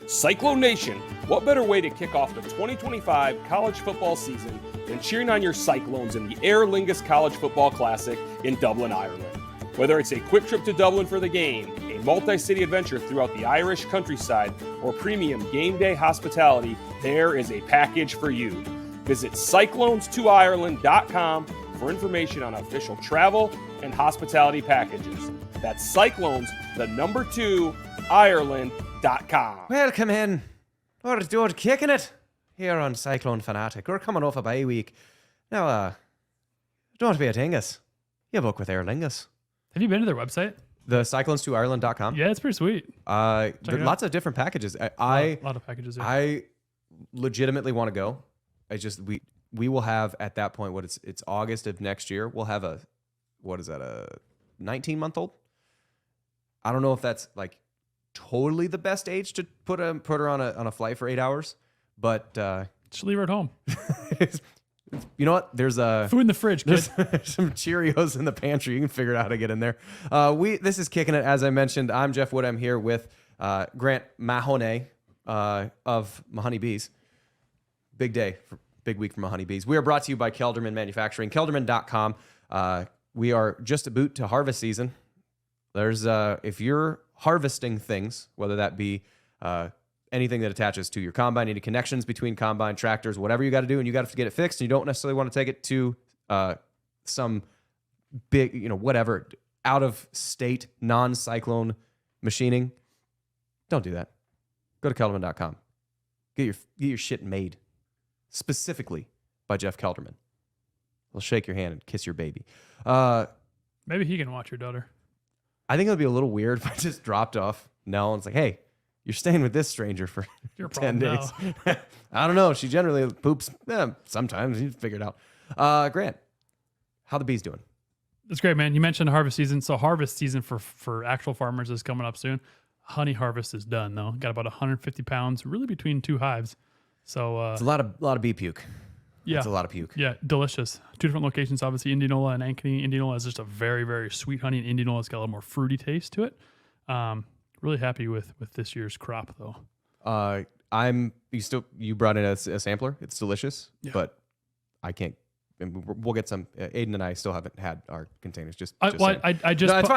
Cyclone Nation, what better way to kick off the 2025 college football season than cheering on your Cyclones in the Aer Lingus College Football Classic in Dublin, Ireland? Whether it's a quick trip to Dublin for the game, a multi-city adventure throughout the Irish countryside, or premium game day hospitality, there is a package for you. Visit cyclones2ireland.com for information on official travel and hospitality packages. That's Cyclones, the number 2, Ireland.com. Welcome in. We're doing Kickin It here on Cyclone Fanatic. We're coming off a bye week. Now, don't be a dingus. You book with Aer Lingus. Have you been to their website? The cyclones2ireland.com? Yeah, it's pretty sweet. There's lots of different packages. A lot of packages. Yeah. I legitimately want to go. We will have at that point, it's August of next year. We'll have a 19-month-old? I don't know if that's like totally the best age to put her on a flight for 8 hours, but just leave her at home. You know what? There's food in the fridge. There's some Cheerios in the pantry. You can figure out how to get in there. This is Kickin It. As I mentioned, I'm Jeff Woody. I'm here with Grant Mahoney of Mahoney Bees. Big day, big week for Mahoney Bees. We are brought to you by Kelderman Manufacturing. Kelderman.com. We are just about to harvest season. There's if you're harvesting things, whether that be anything that attaches to your combine, any connections between combine, tractors, whatever you got to do, and you got to get it fixed, and you don't necessarily want to take it to some big, whatever, out-of-state, non-cyclone machining, don't do that. Go to Kelderman.com. Get your shit made, specifically by Jeff Kelderman. He'll shake your hand and kiss your baby. Maybe he can watch your daughter. I think it would be a little weird if I just dropped off Nell and it's like, hey, you're staying with this stranger for 10 days. I don't know. She generally poops sometimes. You figure it out. Grant, how the bees doing? That's great, man. You mentioned harvest season. So harvest season for actual farmers is coming up soon. Honey harvest is done, though. Got about 150 pounds, really between two hives. So it's a lot of bee puke. Yeah. It's a lot of puke. Yeah, delicious. Two different locations, obviously, Indianola and Ankeny. Indianola is just a very, very sweet honey, and Indianola's got a little more fruity taste to it. Really happy with this year's crop, though. You brought in a sampler. It's delicious, but I can't. We'll get some. Aiden and I still haven't had our containers. It's fine.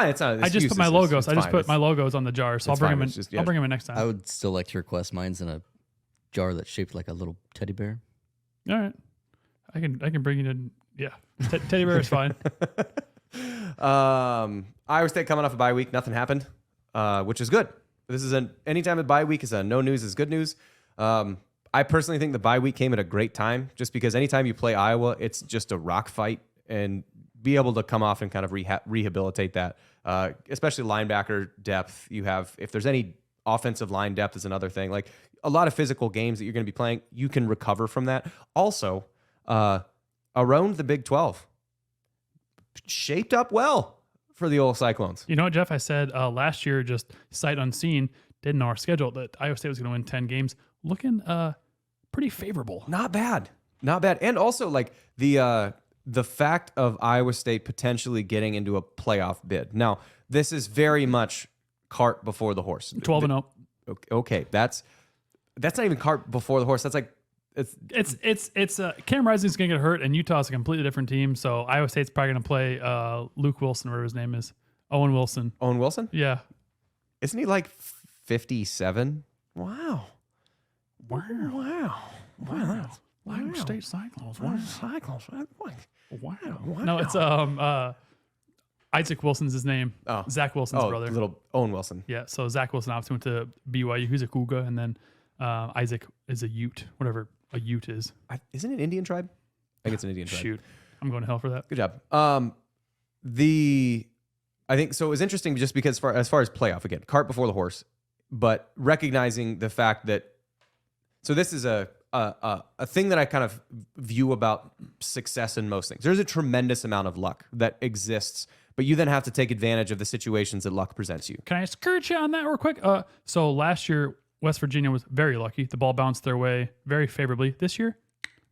It's not. I just put my logos. I just put my logos on the jar, so I'll bring them in. I'll bring them in next time. I would still like to request mine's in a jar that's shaped like a little teddy bear. All right, I can bring it in. Yeah, teddy bear is fine. Iowa State coming off a bye week. Nothing happened, which is good. This is anytime a bye week is no news is good news. I personally think the bye week came at a great time, just because anytime you play Iowa, it's just a rock fight, and be able to come off and kind of rehabilitate that, especially linebacker depth. You have, if there's any offensive line depth is another thing. Like a lot of physical games that you're going to be playing, you can recover from that. Also, around the Big 12, shaped up well for the old Cyclones. You know what, Jeff? I said last year, just sight unseen, didn't know our schedule, that Iowa State was going to win 10 games. Looking pretty favorable. Not bad. And also, like, the fact of Iowa State potentially getting into a playoff bid. Now, this is very much cart before the horse. 12-0. Okay, that's not even cart before the horse. That's like it's Cam Rising's gonna get hurt, and Utah's a completely different team. So Iowa State's probably gonna play Luke Wilson, whatever his name is, Owen Wilson. Owen Wilson? Yeah. Isn't he like 57? Wow. Iowa State Cyclones. Cyclones. Wow. No, it's Isaac Wilson's his name. Oh. Zach Wilson's brother. Little Owen Wilson. Yeah. So Zach Wilson obviously went to BYU. He's a Cougar, and then Isaac is a Ute, whatever a Ute is. Isn't it an Indian tribe? I think it's an Indian tribe. Shoot, I'm going to hell for that. Good job. I think so. It was interesting just because as far as playoff, again, cart before the horse, but recognizing the fact that. So this is a thing that I kind of view about success in most things. There's a tremendous amount of luck that exists, but you then have to take advantage of the situations that luck presents you. Can I skirt you on that real quick? So last year, West Virginia was very lucky. The ball bounced their way very favorably. This year,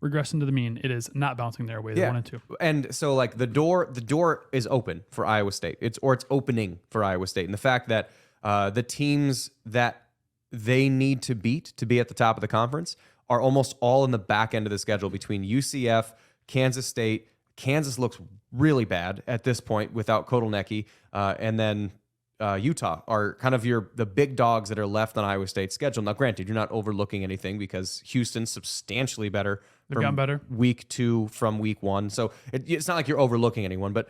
regressing to the mean. It is not bouncing their way. They wanted to. And so like the door is open for Iowa State. It's opening for Iowa State. And the fact that the teams that they need to beat to be at the top of the conference are almost all in the back end of the schedule between UCF, Kansas State. Kansas looks really bad at this point without Kotelnicki, and then Utah are kind of the big dogs that are left on Iowa State's schedule. Now, granted, you're not overlooking anything because Houston's substantially better. They've gotten better. Week 2 from week 1. So it's not like you're overlooking anyone, but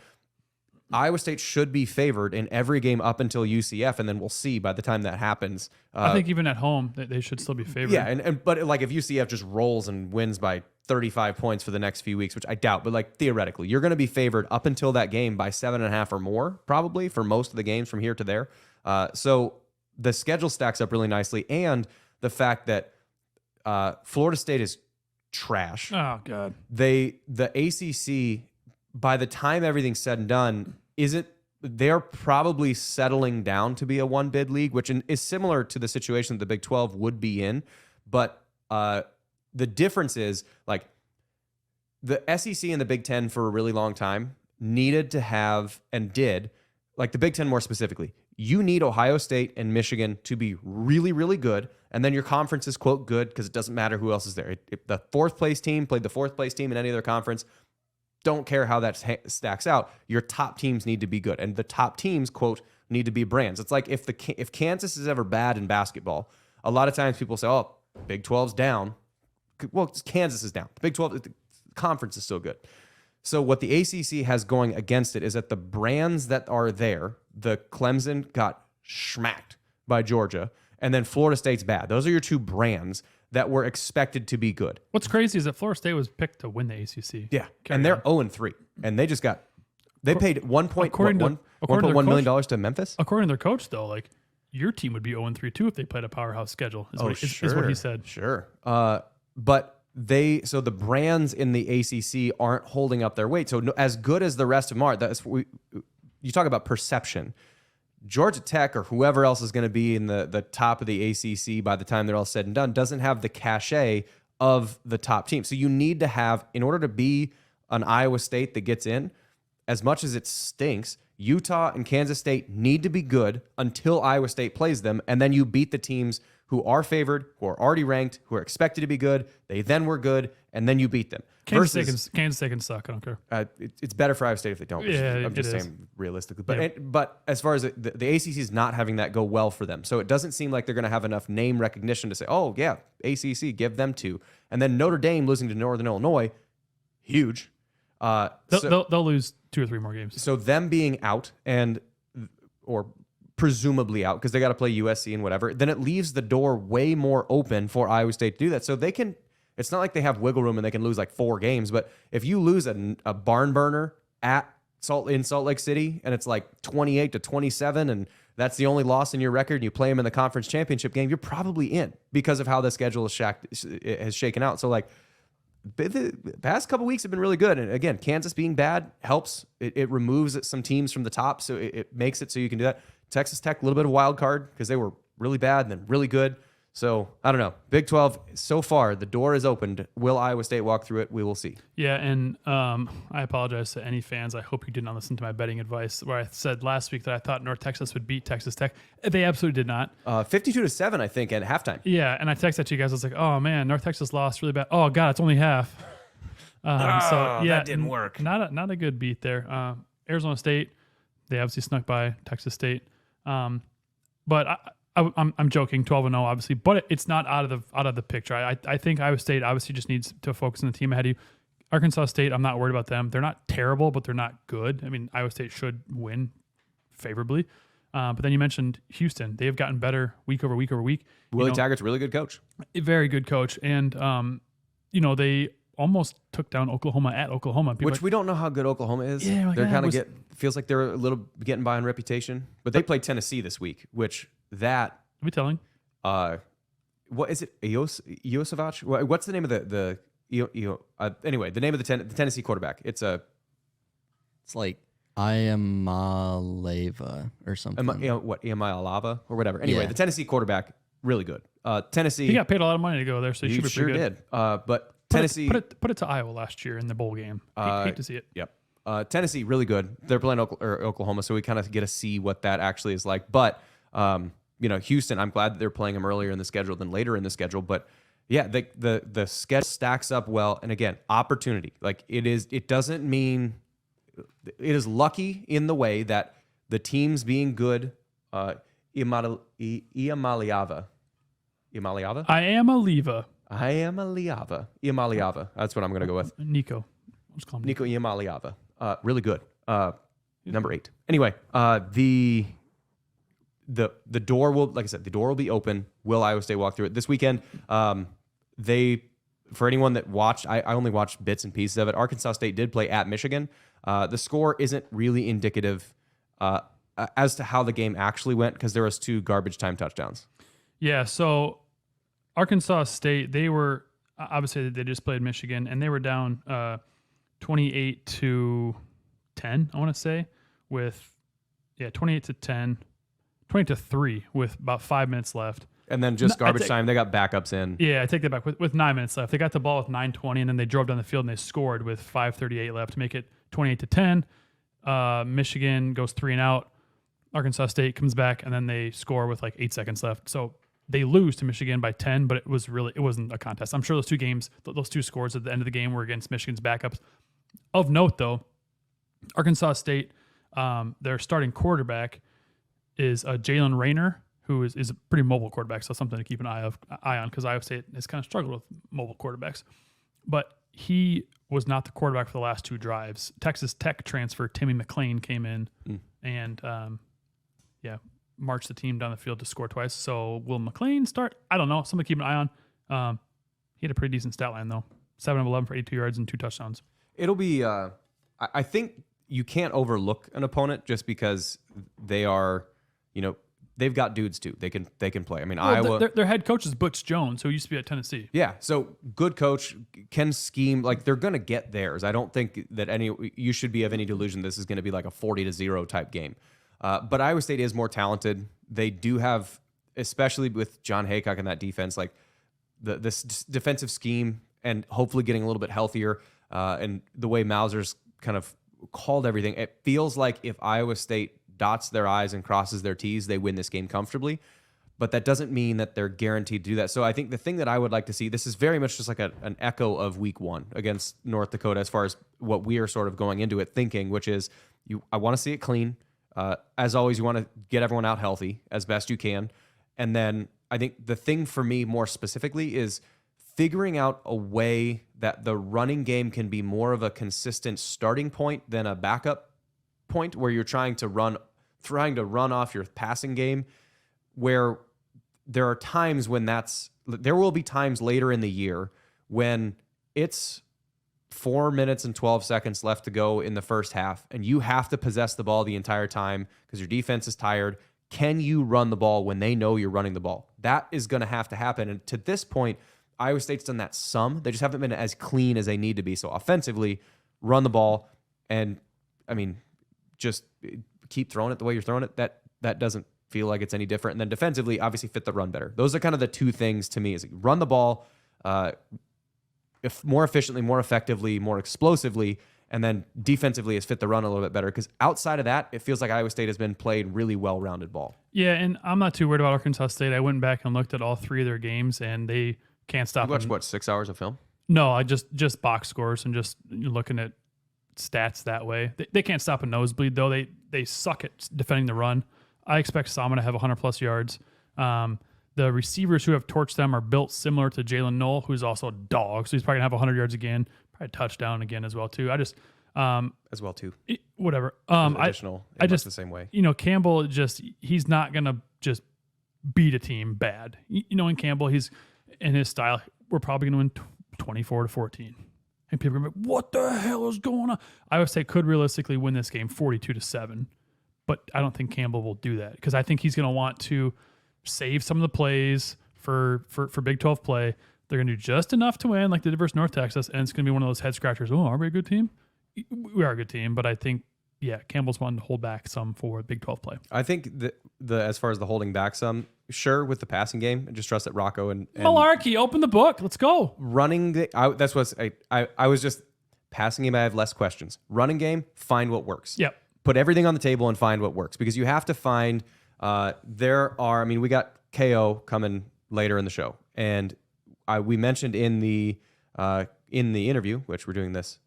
Iowa State should be favored in every game up until UCF, and then we'll see by the time that happens. I think even at home, they should still be favored. Yeah, but like if UCF just rolls and wins by 35 points for the next few weeks, which I doubt, but like theoretically, you're going to be favored up until that game by 7.5 or more, probably for most of the games from here to there. So the schedule stacks up really nicely, and the fact that Florida State is trash. Oh God. The ACC, by the time everything's said and done, they're probably settling down to be a one bid league, which is similar to the situation that the Big 12 would be in. But the difference is like the SEC and the Big 10 for a really long time needed to have and did, like the Big 10 more specifically, you need Ohio State and Michigan to be really, really good. And then your conference is, quote, good because it doesn't matter who else is there. If the fourth place team played the fourth place team in any other conference, don't care how that stacks out. Your top teams need to be good. And the top teams, quote, need to be brands. It's like if Kansas is ever bad in basketball, a lot of times people say, oh, Big 12's down. Well, Kansas is down. The Big 12, the conference is still good. So what the ACC has going against it is that the brands that are there, the Clemson got schmacked by Georgia, and then Florida State's bad. Those are your two brands that were expected to be good. What's crazy is that Florida State was picked to win the ACC. Yeah, and they're 0-3, and they paid $1.1 million to Memphis. According to their coach, though, like your team would be 0-3 too if they played a powerhouse schedule. Is what he said. Sure, but so the brands in the ACC aren't holding up their weight. So as good as the rest of them are, you talk about perception. Georgia Tech or whoever else is going to be in the top of the ACC by the time they're all said and done doesn't have the cachet of the top team. So you need to have, in order to be an Iowa State that gets in, as much as it stinks, Utah and Kansas State need to be good until Iowa State plays them, and then you beat the teams who are favored, who are already ranked, who are expected to be good. They then were good, and then you beat them. Kansas State can suck. I don't care. It's better for Iowa State if they don't. Yeah, I'm just saying realistically. But as far as the ACC is not having that go well for them, so it doesn't seem like they're going to have enough name recognition to say, oh, yeah, ACC, give them 2. And then Notre Dame losing to Northern Illinois, huge. They'll lose 2 or 3 more games. So them being out or presumably out because they got to play USC and whatever, then it leaves the door way more open for Iowa State to do that. So they can, it's not like they have wiggle room and they can lose like 4 games, but if you lose a barn burner in Salt Lake City and it's like 28-27 and that's the only loss in your record and you play them in the conference championship game, you're probably in because of how the schedule has shaken out. So like the past couple weeks have been really good. And again, Kansas being bad helps. It removes some teams from the top. So it makes it so you can do that. Texas Tech, a little bit of a wild card because they were really bad and then really good. So I don't know. Big 12, so far, the door is opened. Will Iowa State walk through it? We will see. Yeah, and I apologize to any fans. I hope you did not listen to my betting advice where I said last week that I thought North Texas would beat Texas Tech. They absolutely did not. 52-7, I think, at halftime. Yeah, and I texted to you guys. I was like, oh, man, North Texas lost really bad. Oh, God, it's only half. That didn't work. Not a good beat there. Arizona State, they obviously snuck by Texas State. But I'm joking, 12-0 obviously, but it's not out of the picture. I think Iowa State obviously just needs to focus on the team ahead of you. Arkansas State, I'm not worried about them. They're not terrible, but they're not good. I mean, Iowa State should win favorably. But then you mentioned Houston. They've gotten better week over week over week. Willie Taggart's a really good coach. A very good coach. And, they almost took down Oklahoma at Oklahoma. Which we don't know how good Oklahoma is. Yeah, like they're kind of feels like they're a little getting by on reputation. But they played Tennessee this week, which that... Be telling. What is it? Iosavac? What's the name of anyway, the name of the Tennessee quarterback. It's like Iamaleva or something. Iamalava or whatever. Anyway, the Tennessee quarterback, really good. Tennessee... He got paid a lot of money to go there, so he should be pretty good. Did. But Tennessee... Put it to Iowa last year in the bowl game. Hate to see it. Yep. Tennessee, really good. They're playing Oklahoma, so we kind of get to see what that actually is like. But Houston, I'm glad that they're playing them earlier in the schedule than later in the schedule. But yeah, the schedule stacks up well. And again, opportunity. Like it doesn't mean it is lucky in the way that the teams being good, Iamaliava. I am a Leva. Iamaliava. That's what I'm going to go with. Nico. Let's call him Nico Iamaliava. Really good. Number 8. Anyway, the door will, like I said, the door will be open. Will Iowa State walk through it this weekend? For anyone that watched, I only watched bits and pieces of it. Arkansas State did play at Michigan. The score isn't really indicative as to how the game actually went because there was 2 garbage time touchdowns. Yeah, so Arkansas State, they were obviously they just played Michigan and they were down 28-10, I want to say, with 28-10, 20-3 with about 5 minutes left. And then just garbage time. They got backups in. Yeah, I take that back. With 9 minutes left, they got the ball with 9:20, and then they drove down the field and they scored with 5:38 left to make it 28-10. Michigan goes 3 and out. Arkansas State comes back, and then they score with like 8 seconds left. So they lose to Michigan by 10, but it wasn't a contest. I'm sure those 2 games, those 2 scores at the end of the game were against Michigan's backups. Of note, though, Arkansas State, their starting quarterback is Jalen Rayner, who is a pretty mobile quarterback, so something to keep an eye on because Iowa State has kind of struggled with mobile quarterbacks. But he was not the quarterback for the last 2 drives. Texas Tech transfer Timmy McClain came in and marched the team down the field to score twice. So will McClain start? I don't know. Something to keep an eye on. He had a pretty decent stat line, though. 7 of 11 for 82 yards and 2 touchdowns. It'll be I think you can't overlook an opponent just because they are, they've got dudes too. They can play. I mean, Iowa. Their head coach is Butch Jones, who used to be at Tennessee. Yeah, so good coach can scheme. Like they're gonna get theirs. I don't think that you should be of any delusion this is gonna be like a 40-0 type game. But Iowa State is more talented. They do have, especially with John Haycock and that defense, like this defensive scheme, and hopefully getting a little bit healthier. And the way Mauser's kind of called everything, it feels like if Iowa State dots their I's and crosses their T's, they win this game comfortably. But that doesn't mean that they're guaranteed to do that. So I think the thing that I would like to see, this is very much just like an echo of week 1 against North Dakota as far as what we are sort of going into it thinking, which is I want to see it clean. As always, you want to get everyone out healthy as best you can. And then I think the thing for me more specifically is figuring out a way that the running game can be more of a consistent starting point than a backup point where you're trying to run off your passing game, where there are times when there will be times later in the year when it's 4 minutes and 12 seconds left to go in the first half, and you have to possess the ball the entire time because your defense is tired. Can you run the ball when they know you're running the ball? That is going to happen. And to this point, Iowa State's done that some. They just haven't been as clean as they need to be. So offensively, run the ball, and I mean, just keep throwing it the way you're throwing it. That doesn't feel like it's any different. And then defensively, obviously fit the run better. Those are kind of the 2 things to me: is run the ball if more efficiently, more effectively, more explosively, and then defensively is fit the run a little bit better. Because outside of that, it feels like Iowa State has been playing really well-rounded ball. Yeah, and I'm not too worried about Arkansas State. I went back and looked at all 3 of their games, and they can't stop. You watched, 6 hours of film? No, I just box scores and just looking at stats that way. They can't stop a nosebleed, though. They suck at defending the run. I expect Sama to have 100-plus yards. The receivers who have torched them are built similar to Jalen Knoll, who's also a dog, so he's probably going to have 100 yards again, probably a touchdown again as well, too. As well, too. Whatever. Additional, I just the same way. Campbell, he's not going to just beat a team bad. In Campbell, he's in his style, we're probably going to win 24-14. And people are going to be like, what the hell is going on? Iowa State could realistically win this game 42-7, but I don't think Campbell will do that because I think he's going to want to save some of the plays for Big 12 play. They're going to do just enough to win, like they did versus North Texas, and it's going to be one of those head scratchers. Oh, are we a good team? We are a good team, but I think, Campbell's wanting to hold back some for Big 12 play. I think the as far as the holding back some, sure, with the passing game, just trust that Rocco and Malarkey, open the book. Let's go. Running that's what I was just passing game. I have less questions. Running game, find what works. Yep. Put everything on the table and find what works, because you have to find We got KO coming later in the show, and we mentioned in the interview, which we're doing this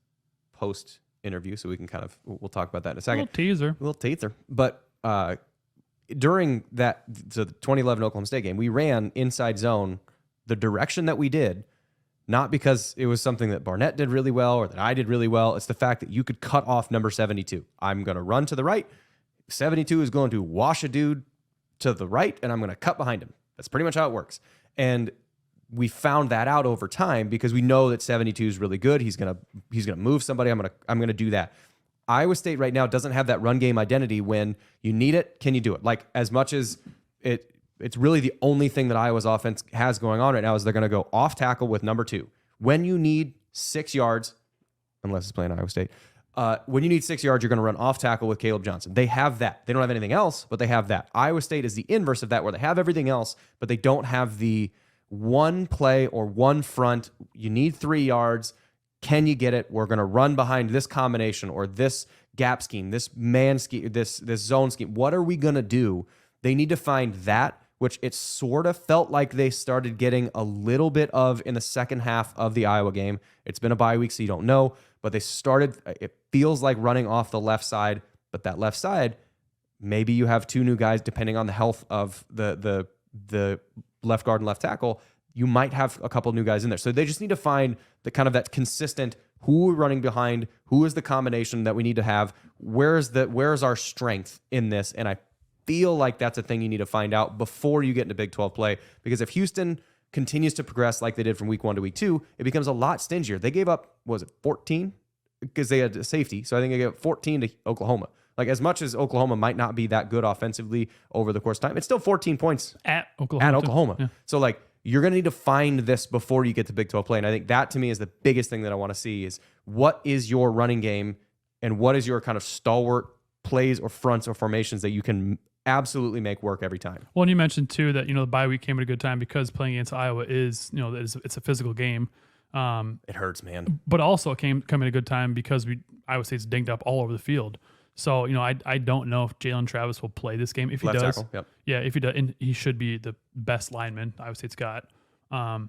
post interview, so we can we'll talk about that in a second. A little teaser. But during the 2011 Oklahoma State game, we ran inside zone the direction that we did, not because it was something that Barnett did really well or that I did really well. It's the fact that you could cut off number 72. I'm going to run to the right. 72 is going to wash a dude to the right, and I'm going to cut behind him. That's pretty much how it works. And we found that out over time because we know that 72 is really good. He's gonna move somebody. I'm gonna do that. Iowa State right now doesn't have that run game identity. When you need it, can you do it? Like, as much as it's really the only thing that Iowa's offense has going on right now is they're gonna go off tackle with number 2. When you need 6 yards, unless it's playing Iowa State, when you need 6 yards, you're gonna run off tackle with Caleb Johnson. They have that. They don't have anything else, but they have that. Iowa State is the inverse of that, where they have everything else, but they don't have the one play or one front. You need 3 yards. Can you get it? We're going to run behind this combination or this gap scheme, this man scheme, this zone scheme. What are we going to do? They need to find that, which it sort of felt like they started getting a little bit of in the second half of the Iowa game. It's been a bye week, so you don't know, but they started, it feels like running off the left side, but that left side, maybe you have 2 new guys, depending on the health of the left guard and left tackle. You might have a couple new guys in there. So they just need to find the kind of that consistent, who we're running behind, who is the combination that we need to have, where's our strength in this. And I feel like that's a thing you need to find out before you get into Big 12 play, because if Houston continues to progress like they did from week 1 to week 2, it becomes a lot stingier. They gave up, 14? Because they had a safety. So I think they gave up 14 to Oklahoma. Like, as much as Oklahoma might not be that good offensively over the course of time, it's still 14 points at Oklahoma. Yeah. So, like, you're going to need to find this before you get to Big 12 play. And I think that, to me, is the biggest thing that I want to see is what is your running game and what is your kind of stalwart plays or fronts or formations that you can absolutely make work every time. Well, and you mentioned, too, that, the bye week came at a good time because playing against Iowa is, it's a physical game. It hurts, man. But also come at a good time because Iowa State's dinged up all over the field. So, I don't know if Jalen Travis will play this game. If he Left does, tackle, yep. Yeah, if he does, and he should be the best lineman Iowa State's got. I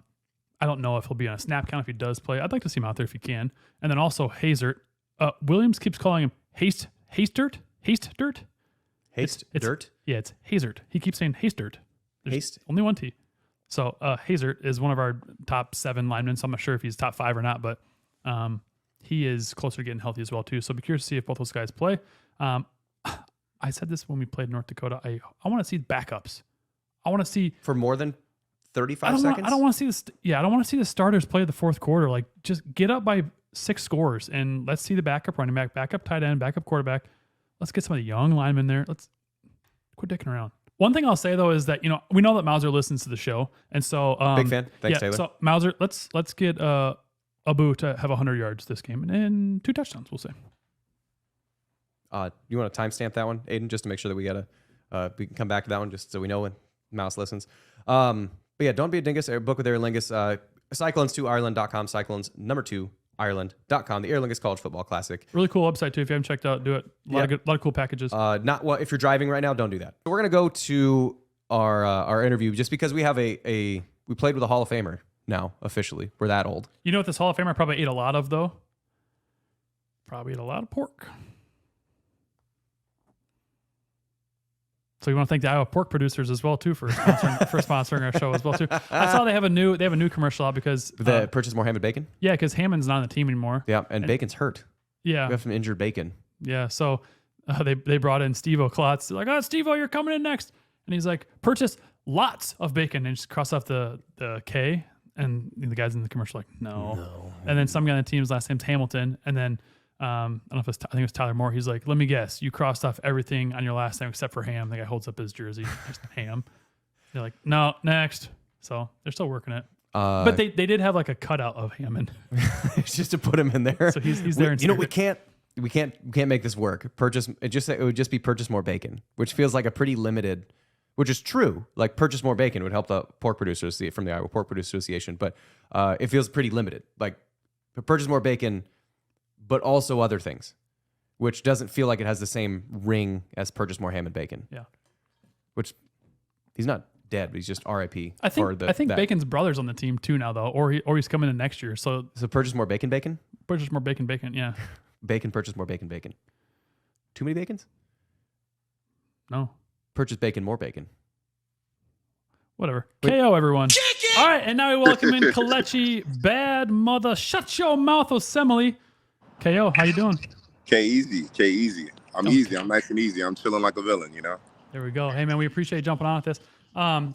don't know if he'll be on a snap count if he does play. I'd like to see him out there if he can. And then also Hazert. Williams keeps calling him Hastert. Dirt? Yeah, it's Hazert. He keeps saying Hastert. There's only one T. So Hazert is one of our top 7 linemen. So I'm not sure if he's top 5 or not, but he is closer to getting healthy as well, too. So be curious to see if both those guys play. I said this when we played North Dakota. I want to see backups. I want to see for more than 35 seconds. I don't want to see this. Yeah, I don't want to see the starters play the fourth quarter. Like, just get up by 6 scores and let's see the backup running back, backup tight end, backup quarterback. Let's get some of the young linemen there. Let's quit dicking around. One thing I'll say though is that we know that Mauser listens to the show, and so big fan. Thanks, Taylor. So Mauser, let's get Abu to have 100 yards this game and 2 touchdowns. We'll say. You want to timestamp that one, Aiden, just to make sure that we can come back to that one, just so we know when Mouse listens. But yeah, don't be a dingus. Book with Aer Lingus. Cyclones2Ireland.com. Cyclones #2 Ireland.com. The Aer Lingus College Football Classic. Really cool website too. If you haven't checked out, do it. A lot of cool packages. If you're driving right now, don't do that. We're gonna go to our interview just because we have we played with a Hall of Famer now officially. We're that old. You know what this Hall of Famer probably ate a lot of though? Probably ate a lot of pork. So we want to thank the Iowa pork producers as well too for sponsoring our show as well too. I saw they have a new commercial out because purchase more ham and bacon. Yeah, because Hammond's not on the team anymore. Yeah, and bacon's hurt. Yeah, we have some injured bacon. Yeah, so they brought in Steve-O Klotz. They're like, Steve-O, you're coming in next, and he's like, purchase lots of bacon, and just cross off the K, and the guys in the commercial are like, no. And then some guy on the team's last name's Hamilton, and then. I don't know if I think it was Tyler Moore. He's like, let me guess, you crossed off everything on your last name except for Ham. The guy holds up his jersey, just Ham. They're like, no, next. So they're still working it. But they did have like a cutout of Hammond. It's just to put him in there. So he's there. We can't make this work. It would just be purchase more bacon, which feels like a pretty limited, which is true. Like purchase more bacon would help the pork producers from the Iowa Pork Producers Association, but it feels pretty limited. Like purchase more bacon, but also other things, which doesn't feel like it has the same ring as purchase more ham and bacon. Yeah. which he's not dead, but he's just RIP. I for think that. Bacon's brother's on the team too now though, or he's coming in next year. So purchase more bacon. purchase more bacon. Yeah. Purchase more bacon. Too many bacons? No. Purchase bacon, more bacon. Whatever. KO everyone. All right, and now we welcome in Kelechi Bad Mother Shut Your Mouth Osemele. KO, how you doing? K-Easy. I'm easy. I'm nice and easy. I'm chilling like a villain, you know? There we go. Hey, man, we appreciate you jumping on with this.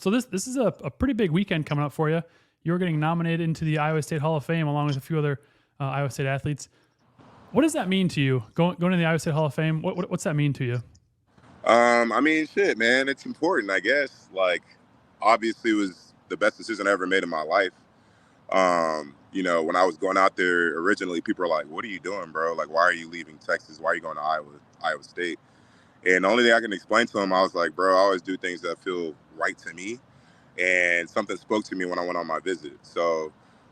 So this is a pretty big weekend coming up for you. You're getting nominated into the Iowa State Hall of Fame along with a few other Iowa State athletes. What does that mean to you, going to the Iowa State Hall of Fame? What's that mean to you? I mean, shit, man. It's important, I guess. Like, obviously, it was the best decision I ever made in my life. You know, when I was going out there originally, people were like, what are you doing, bro? Like, why are you leaving Texas? Why are you going to Iowa State? And the only thing I can explain to them, I was like, bro, I always do things that feel right to me. And something spoke to me when I went on my visit. So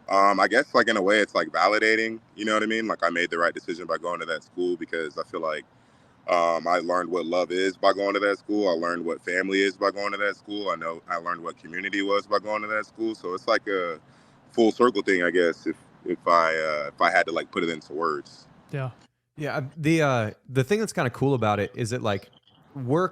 I guess, like, in a way, it's like validating, you know what I mean? Like, I made the right decision by going to that school because I feel like I learned what love is by going to that school. I learned what family is by going to that school. I learned what community was by going to that school. So it's like a full circle thing, I guess, if I had to, like, put it into words. Yeah. Yeah, the thing that's kind of cool about it is that, like, we're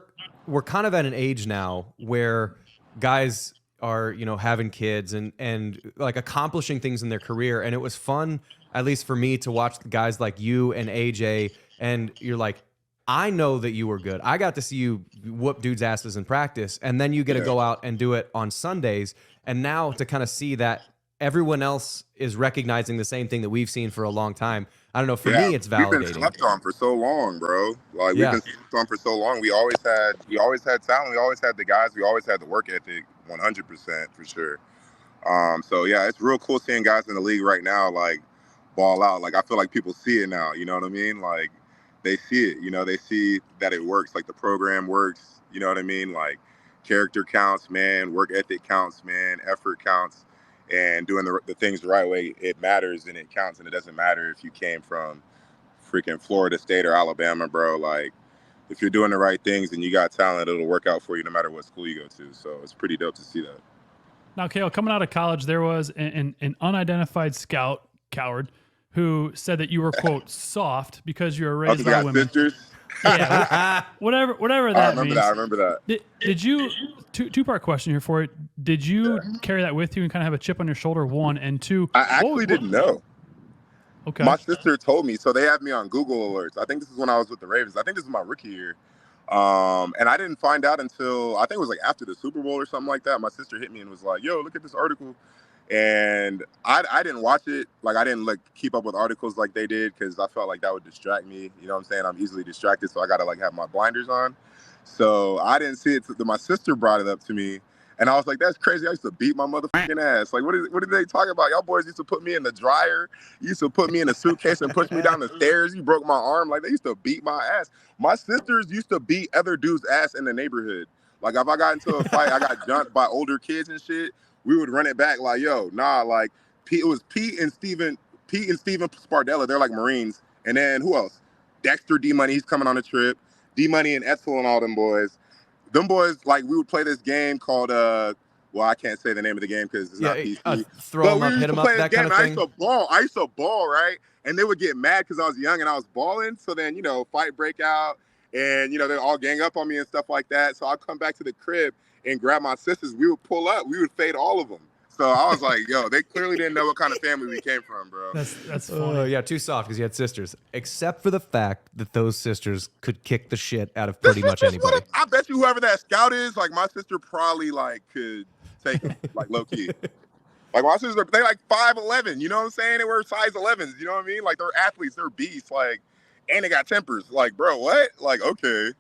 kind of at an age now where guys are, you know, having kids and like accomplishing things in their career, and it was fun, at least for me, to watch guys like you and AJ, and you're like, I know that you were good. I got to see you whoop dudes' asses in practice, and then you get to go out and do it on Sundays, and now to kind of see that everyone else is recognizing the same thing that we've seen for a long time. I don't know. For me, it's validating. We've been slept on for so long, bro. Like, we've been slept on for so long. We always had talent. We always had the guys. We always had the work ethic, 100% for sure. So yeah, it's real cool seeing guys in the league right now, like, ball out. Like, I feel like people see it now. You know what I mean? Like, they see it. You know, they see that it works. Like, the program works. You know what I mean? Like, character counts, man. Work ethic counts, man. Effort counts. And doing the things the right way, it matters and it counts. And it doesn't matter if you came from freaking Florida State or Alabama, bro. Like, if you're doing the right things and you got talent, it'll work out for you no matter what school you go to. So it's pretty dope to see that. Now, Kale, coming out of college, there was an unidentified scout, coward, who said that you were, quote, soft because you were raised by women. Sisters? Yeah, whatever that means. I remember that. Did you, two-part question here for it. Did you carry that with you and kind of have a chip on your shoulder, one? And two, I actually didn't know. Okay. My sister told me. So they had me on Google Alerts. I think this is when I was with the Ravens. I think this is my rookie year. And I didn't find out until, I think it was like after the Super Bowl or something like that. My sister hit me and was like, yo, look at this article. And I didn't watch it. Like, I didn't, like, keep up with articles like they did because I felt like that would distract me. You know what I'm saying? I'm easily distracted, so I got to, like, have my blinders on. So I didn't see it. My sister brought it up to me, and I was like, that's crazy. I used to beat my motherfucking ass. Like, what did they talk about? Y'all boys used to put me in the dryer. You used to put me in a suitcase and push me down the stairs. You broke my arm. Like, they used to beat my ass. My sisters used to beat other dudes' ass in the neighborhood. Like, if I got into a fight, I got jumped by older kids and shit, we would run it back like, yo, nah, like, it was Pete and Steven Spardella. They're like Marines. And then who else? Dexter D-Money, he's coming on a trip. D-Money and Etzel and all them boys. Them boys, like, we would play this game called, well, I can't say the name of the game because it's not PC. Throw them up, hit them up, that kind of thing. I used to ball, right? And they would get mad because I was young and I was balling. So then, you know, fight break out and, you know, they'd all gang up on me and stuff like that. So I'd come back to the crib and grab my sisters. We would pull up. We would fade all of them. So I was like, yo, they clearly didn't know what kind of family we came from, bro. That's funny. Yeah, too soft because you had sisters. Except for the fact that those sisters could kick the shit out of pretty much anybody. I bet you whoever that scout is, like, my sister probably, like, could take him, like, low-key. Like, my sisters, they like 5'11", you know what I'm saying? They were size 11s, you know what I mean? Like, they're athletes, they're beasts, like, and they got tempers. Like, bro, what? Like, okay.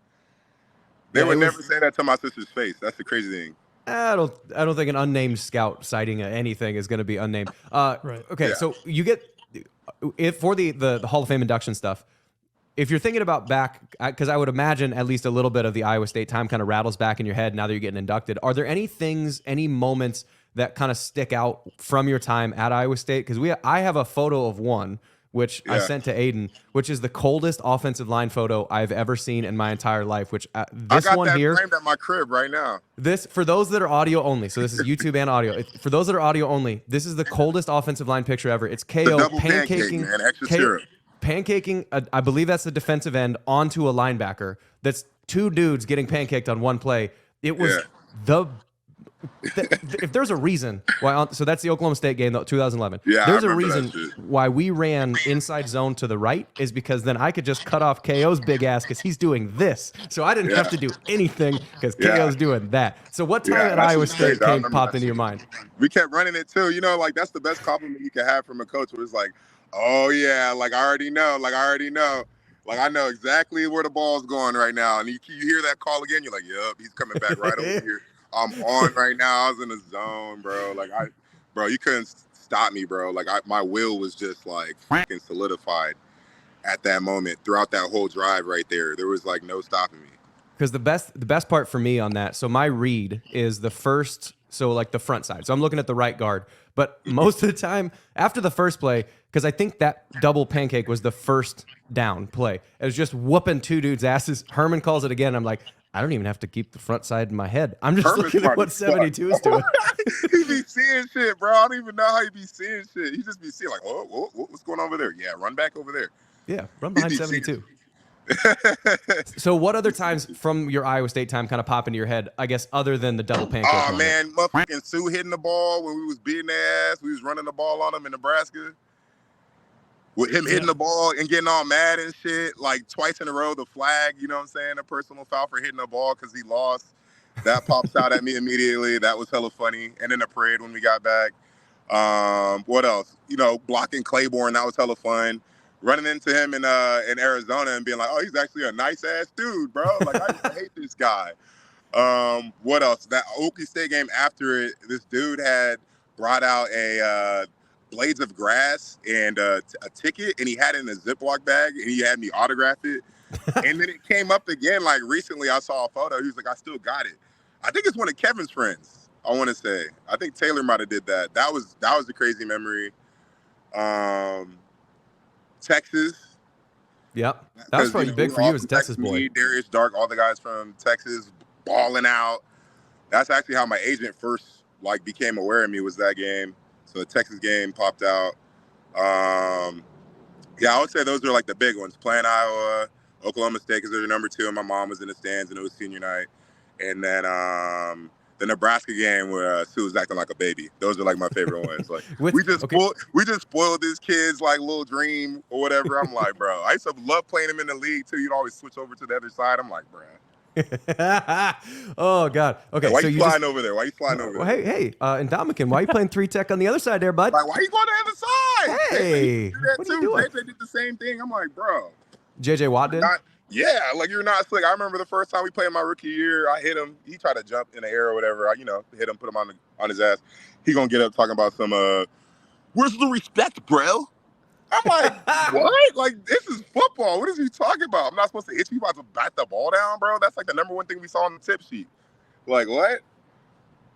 They would never say that to my sister's face. That's the crazy thing. I don't think an unnamed scout citing anything is going to be unnamed. Right. Okay, Yeah. so you get for the Hall of Fame induction stuff. If you're thinking about back, because I would imagine at least a little bit of the Iowa State time kind of rattles back in your head now that you're getting inducted. Are there any things, any moments that kind of stick out from your time at Iowa State? Because I have a photo of one which I sent to Aiden, which is the coldest offensive line photo I've ever seen in my entire life. Which this I got one that here, framed at my crib right now. this for those that are audio only. So this is YouTube and audio. For those that are audio only, this is the coldest offensive line picture ever. It's The KO double pancake, pancaking, man, extra syrup. pancaking. I believe that's the defensive end onto a linebacker. That's two dudes getting pancaked on one play. It was if there's a reason why, so that's the Oklahoma State game, though, 2011. Yeah, there's I a remember that reason shit. why we ran inside zone to the right is because then I could just cut off KO's big ass because he's doing this. So I didn't have to do anything because KO's doing that. So what time at that Iowa shit's crazy. State I remember popped that into your shit. mind? We kept running it too. You know, like that's the best compliment you can have from a coach. Where it's like, oh yeah, like I already know, like I know exactly where the ball's going right now. And you hear that call again, you're like, yep, he's coming back right over here. I'm on right now. I was in the zone, bro. Bro, you couldn't stop me, bro. Like my will was just like fucking solidified at that moment. Throughout that whole drive right there, there was like no stopping me. Because the best part for me on that, so my read is the first, so like the front side. So I'm looking at the right guard. But most of the time, after the first play, because I think that double pancake was the first down play. It was just whooping two dudes' asses. Herman calls it again. I'm like, I don't even have to keep the front side in my head. I'm just Herman's looking at what 72 is doing. He be seeing shit, bro. I don't even know how he be seeing shit. He just be seeing like, oh, what's going on over there? Yeah, run back over there. Yeah, run behind 72. So what other times from your Iowa State time kind of pop into your head, I guess, other than the double pancake Oh, moment? man, motherfucking Sue hitting the ball when we was beating their ass. We was running the ball on him in Nebraska. With him hitting the ball and getting all mad and shit, like twice in a row, the flag, you know what I'm saying? A personal foul for hitting the ball because he lost. That pops out at me immediately. That was hella funny. And then the parade when we got back. What else? You know, blocking Claiborne, that was hella fun. Running into him in Arizona and being like, oh, he's actually a nice-ass dude, bro. Like, I used to hate this guy. What else? That Okie State game after it, this dude had brought out a blades of grass and a ticket, and he had it in a Ziploc bag, and he had me autograph it. And then it came up again, like recently I saw a photo. He was like, I still got it. I think it's one of Kevin's friends, I want to say. I think Taylor might have did that. That was a crazy memory. Texas. Yep. That was probably big for you as a Texas boy. Me, Darius Dark, all the guys from Texas balling out. That's actually how my agent first became aware of me, was that game. So the Texas game popped out. Yeah, I would say those are like the big ones. Playing Iowa, Oklahoma State, because they're number 2, and my mom was in the stands, and it was senior night. And then the Nebraska game where Sue was acting like a baby. Those are like my favorite ones. Like we just spoiled this kid's like little dream or whatever. I'm like, bro, I used to love playing him in the league too. You'd always switch over to the other side. I'm like, bro. Oh God. Okay. Why you flying over there? Why you flying over there? Hey, in Dominican, why you playing 3 tech on the other side there, bud? Like, why you going to the other side? Hey, what are you doing? JJ did the same thing. I'm like, bro. JJ Watt did? Yeah, like you're not slick. I remember the first time we played my rookie year, I hit him. He tried to jump in the air or whatever. I, hit him, put him on his ass. He gonna get up talking about some, where's the respect, bro? I'm like, what? Like, this is football. What is he talking about? I'm not supposed to hit you. You about to bat the ball down, bro? That's like the number one thing we saw on the tip sheet. Like, what?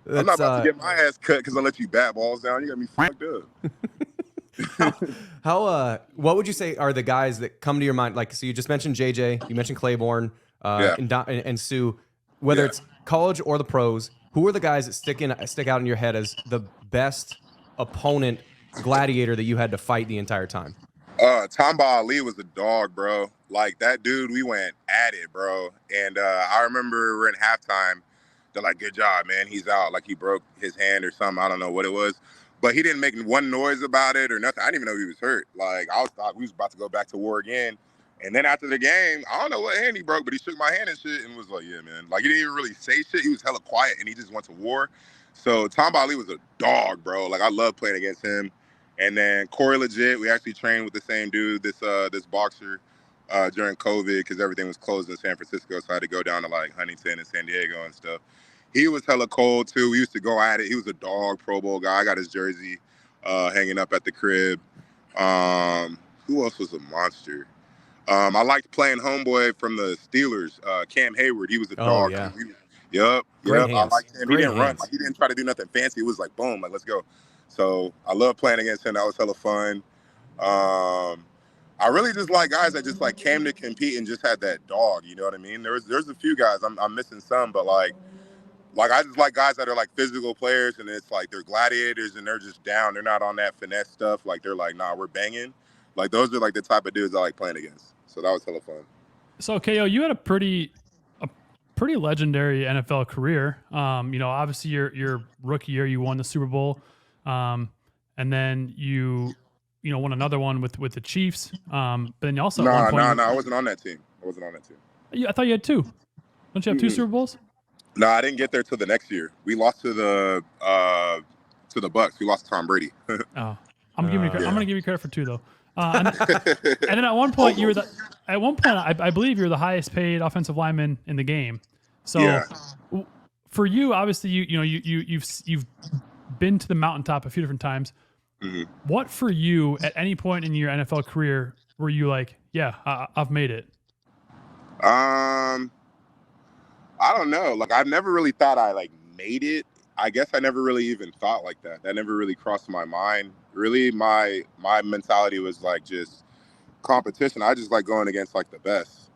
I'm not about to get my ass cut because I let you bat balls down. You got me fucked up. How what would you say are the guys that come to your mind? Like, so you just mentioned JJ, you mentioned Claiborne, and Sue. Whether it's college or the pros, who are the guys that stick out in your head as the best opponent gladiator that you had to fight the entire time? Tamba Ali was a dog, bro. Like, that dude, we went at it, bro. And I remember we're in halftime. They're like, good job, man. He's out. Like, he broke his hand or something. I don't know what it was. But he didn't make one noise about it or nothing. I didn't even know he was hurt. Like, I thought we was about to go back to war again. And then after the game, I don't know what hand he broke, but he shook my hand and shit and was like, yeah, man. Like, he didn't even really say shit. He was hella quiet, and he just went to war. So Tamba Ali was a dog, bro. Like, I love playing against him. And then Corey Legit, we actually trained with the same dude, this boxer, during COVID, because everything was closed in San Francisco. So I had to go down to, like, Huntington and San Diego and stuff. He was hella cold, too. We used to go at it. He was a dog, Pro Bowl guy. I got his jersey hanging up at the crib. Who else was a monster? I liked playing homeboy from the Steelers, Cam Hayward. He was a dog. Yeah. Yep. I liked him. He didn't run. Like, he didn't try to do nothing fancy. It was like, boom, like, let's go. So I love playing against him. That was hella fun. I really just like guys that just like came to compete and just had that dog. You know what I mean? There's a few guys I'm missing some, but like I just like guys that are like physical players, and it's like they're gladiators and they're just down. They're not on that finesse stuff. Like they're like, nah, we're banging. Like those are like the type of dudes I like playing against. So that was hella fun. So KO, you had a pretty legendary NFL career. Obviously your rookie year, you won the Super Bowl, and then you won another one with the Chiefs. But then you also I wasn't on that team. I thought you had two. Don't you have two Super Bowls? No, I didn't get there till the next year. We lost to the Bucks. We lost to Tom Brady. Oh, I'm gonna give you credit for two though. And then at one point I believe you're the highest paid offensive lineman in the game. So yeah. For you, obviously you've been to the mountaintop a few different times. Mm-hmm. What for you at any point in your NFL career were you like, yeah, I've made it? I don't know. Like I've never really thought I like made it. I guess I never really even thought like that. That never really crossed my mind. Really, my mentality was like just competition. I just like going against like the best.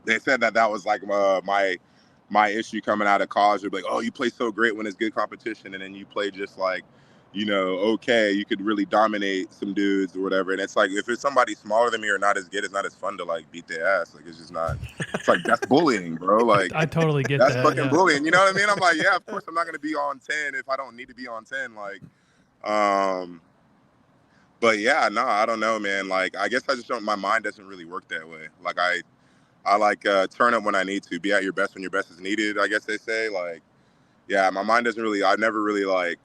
They said that was like my issue coming out of college. They'd be like, oh, you play so great when it's good competition, and then you play just like, okay, you could really dominate some dudes or whatever. And it's like, if it's somebody smaller than me or not as good, it's not as fun to like beat their ass. Like, it's just not, it's like, that's bullying, bro. Like, I totally get that's that. That's fucking bullying. You know what I mean? I'm like, yeah, of course I'm not going to be on 10 if I don't need to be on 10. Like, but yeah, no, I don't know, man. Like, I guess I just don't, my mind doesn't really work that way. Like I like turn up when I need to, be at your best when your best is needed, I guess they say. Like, yeah, my mind doesn't really, I never really like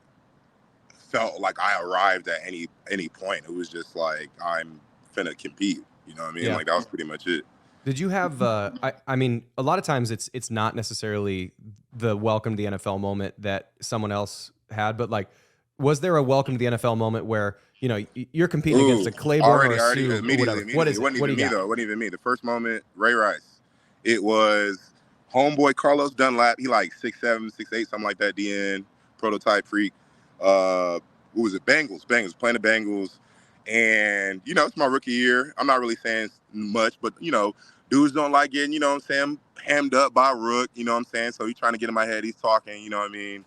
felt like I arrived at any point. It was just like, I'm finna compete. You know what I mean? Yeah. Like that was pretty much it. Did you have, I mean, a lot of times it's not necessarily the welcome to the NFL moment that someone else had, but like, was there a welcome to the NFL moment where, you're competing against a Claiborne or a Sue or whatever? What is it? It wasn't even me, though. It wasn't even me. The first moment, Ray Rice. It was homeboy Carlos Dunlap. He like 6'7", 6'8", something like that, DN, prototype freak. Who was it? Bengals, playing the Bengals. And, it's my rookie year. I'm not really saying much, but, dudes don't like getting, you know what I'm saying, hammed up by Rook, you know what I'm saying? So he's trying to get in my head. He's talking, you know what I mean?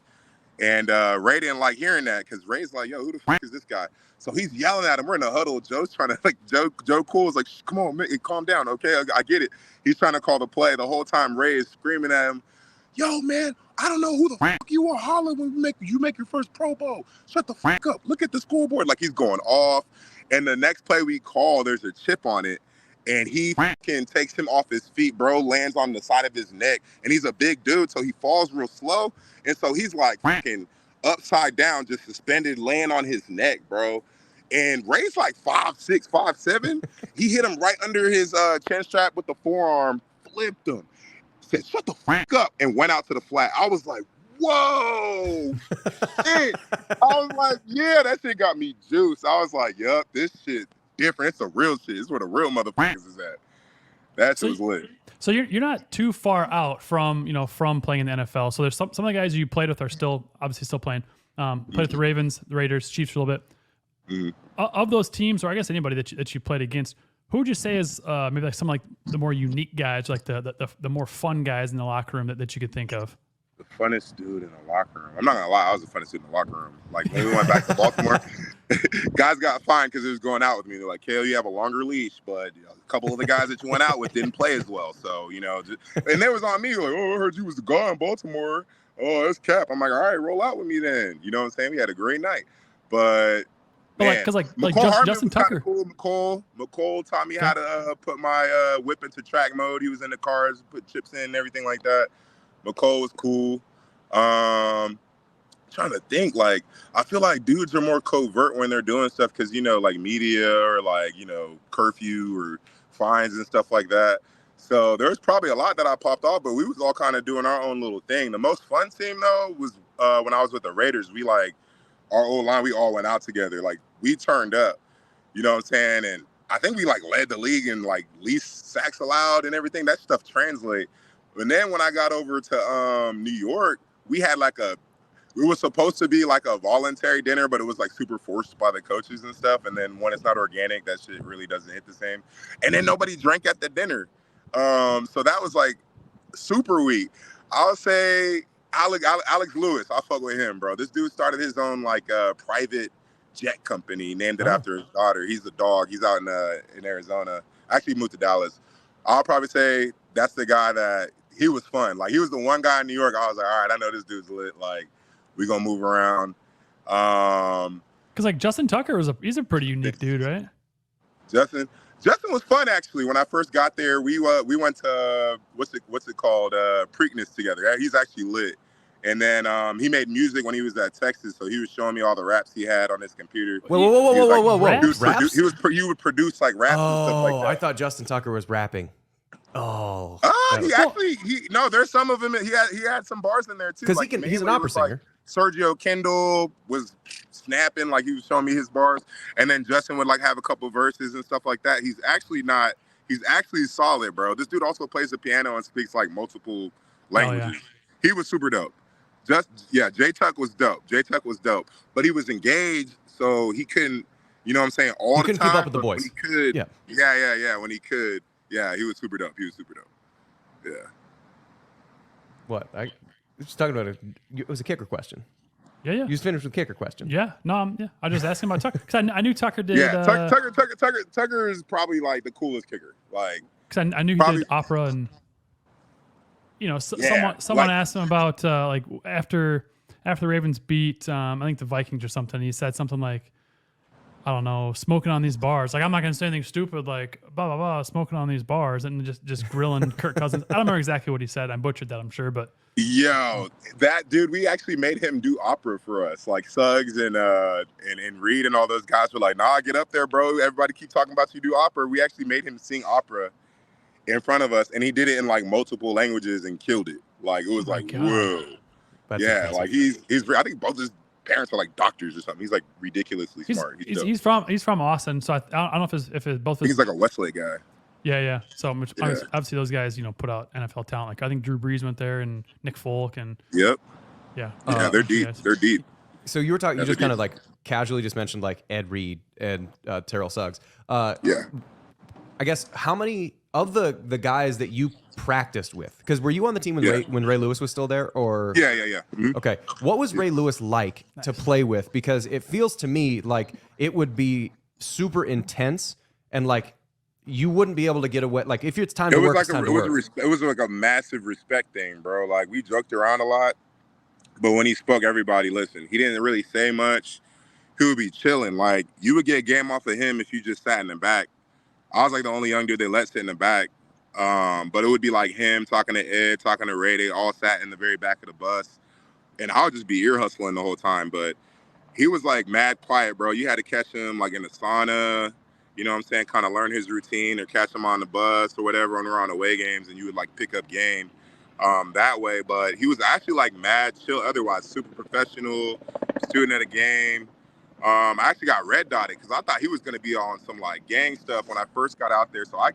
And Ray didn't like hearing that because Ray's like, yo, who the fuck is this guy? So he's yelling at him. We're in a huddle. Joe's trying to, like, Joe Cool's like, come on, man, calm down, okay? I get it. He's trying to call the play. The whole time Ray is screaming at him, yo, man, I don't know who the fuck you are hollering when you make your first Pro Bowl. Shut the fuck up. Look at the scoreboard. Like, he's going off. And the next play we call, there's a chip on it. And he fucking takes him off his feet, bro, lands on the side of his neck. And he's a big dude, so he falls real slow. And so he's like fucking upside down, just suspended, laying on his neck, bro. And Ray's like 5'6", 5'7". He hit him right under his chin strap with the forearm, flipped him, said, shut the fuck up, and went out to the flat. I was like, whoa. Shit. I was like, yeah, that shit got me juiced. I was like, yup, this shit different. It's the real shit. It's where the real motherfuckers is at. That shit was lit. So you're not too far out from playing in the NFL. So there's some of the guys you played with are still playing. Played with the Ravens, the Raiders, Chiefs for a little bit. Mm-hmm. Of those teams, or I guess anybody that you played against, who would you say is maybe like some like the more unique guys, like the more fun guys in the locker room that you could think of? The funnest dude in the locker room. I'm not gonna lie, I was the funnest dude in the locker room. Like when we went back to Baltimore, guys got fined because they was going out with me. They're like, Kale, you have a longer leash, but a couple of the guys that you went out with didn't play as well. So, and they was on me like, oh, I heard you was the guy in Baltimore. Oh, that's cap. I'm like, all right, roll out with me then. You know what I'm saying? We had a great night. But man, like Justin Tucker. Cool. McCole taught me how to put my whip into track mode. He was in the cars, put chips in and everything like that. McCole was cool. Trying to think, like, I feel like dudes are more covert when they're doing stuff because, like media or like, curfew or fines and stuff like that. So there's probably a lot that I popped off, but we was all kind of doing our own little thing. The most fun team, though, was when I was with the Raiders. We, like, our old line, we all went out together. Like, we turned up, you know what I'm saying? And I think we, like, led the league in, like, least sacks allowed and everything. That stuff translate. And then when I got over to New York, we had like it was supposed to be like a voluntary dinner, but it was like super forced by the coaches and stuff. And then when it's not organic, that shit really doesn't hit the same. And then nobody drank at the dinner. So that was like super weak. I'll say Alex Lewis. I'll fuck with him, bro. This dude started his own like private jet company, named it after his daughter. He's a dog. He's out in Arizona. Actually moved to Dallas. I'll probably say that's the guy that he was fun. Like he was the one guy in New York. I was like, all right, I know this dude's lit. Like we gonna move around. Because like Justin Tucker he's a pretty unique dude, right? Justin was fun actually. When I first got there, we went to what's it called Preakness together. He's actually lit. And then he made music when he was at Texas, so he was showing me all the raps he had on his computer. Whoa. He would produce like raps and stuff like that. I thought Justin Tucker was rapping. Oh, there's some of him. He had some bars in there too. Because he's an opera singer. Like Sergio Kendall was snapping, like he was showing me his bars, and then Justin would like have a couple verses and stuff like that. He's actually solid, bro. This dude also plays the piano and speaks like multiple languages. He was super dope. J Tuck was dope. But he was engaged, so he couldn't, you know what I'm saying, all the time. He couldn't keep up with the boys. When he could, when he could, he was super dope. Yeah. What? I was just talking about it was a kicker question. Yeah. You just finished with kicker question. Yeah. No, I was just asking about Tucker because I knew Tucker did. Yeah, Tucker is probably like the coolest kicker. Like, because I knew he did opera and. You know, someone asked him about like after the Ravens beat I think the Vikings or something. He said something like, I don't know, smoking on these bars. Like I'm not gonna say anything stupid like blah blah blah, smoking on these bars and just grilling Kirk Cousins. I don't remember exactly what he said. I butchered that, I'm sure, but yo, that dude, we actually made him do opera for us. Like Suggs and Reed and all those guys were like, nah, get up there, bro. Everybody keep talking about you do opera. We actually made him sing opera in front of us, and he did it in like multiple languages and killed it. Like it was whoa. That's impressive. Like he's I think both his parents are like doctors or something. He's like ridiculously smart. He's from Austin, so I don't know if it's both. I think he's like a Westlake guy. Yeah. So obviously those guys, put out NFL talent. Like I think Drew Brees went there and Nick Folk and yep. Yeah. They're deep. Guys. They're deep. So you were talking. You just kind of like casually just mentioned like Ed Reed and Terrell Suggs. I guess how many of the guys that you practiced with? Because were you on the team when Ray Lewis was still there? Or yeah. Mm-hmm. Okay, what was Ray Lewis like to play with? Because it feels to me like it would be super intense and like you wouldn't be able to get away. Like if it's time to work, it's time to work. It was like a massive respect thing, bro. Like we joked around a lot, but when he spoke, everybody listened. He didn't really say much. He would be chilling. Like you would get game off of him if you just sat in the back. I was like the only young dude they let sit in the back. But it would be like him talking to Ed, talking to Ray. They all sat in the very back of the bus. And I would just be ear hustling the whole time. But he was like mad quiet, bro. You had to catch him like in the sauna, you know what I'm saying? Kind of learn his routine or catch him on the bus or whatever when we're on away games and you would like pick up game that way. But he was actually like mad chill otherwise, super professional, student at a game. I actually got red dotted because I thought he was going to be on some like gang stuff when I first got out there. So I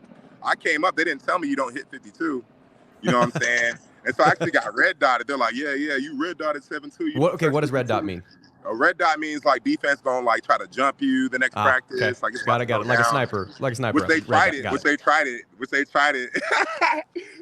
came up. They didn't tell me you don't hit 52. You know what I'm saying? And so I actually got red dotted. They're like, yeah, you red dotted 7-2. What does red dot mean? A red dot means like defense going to like try to jump you the next practice. Okay. Like it's got it. Like a sniper. Which they tried it.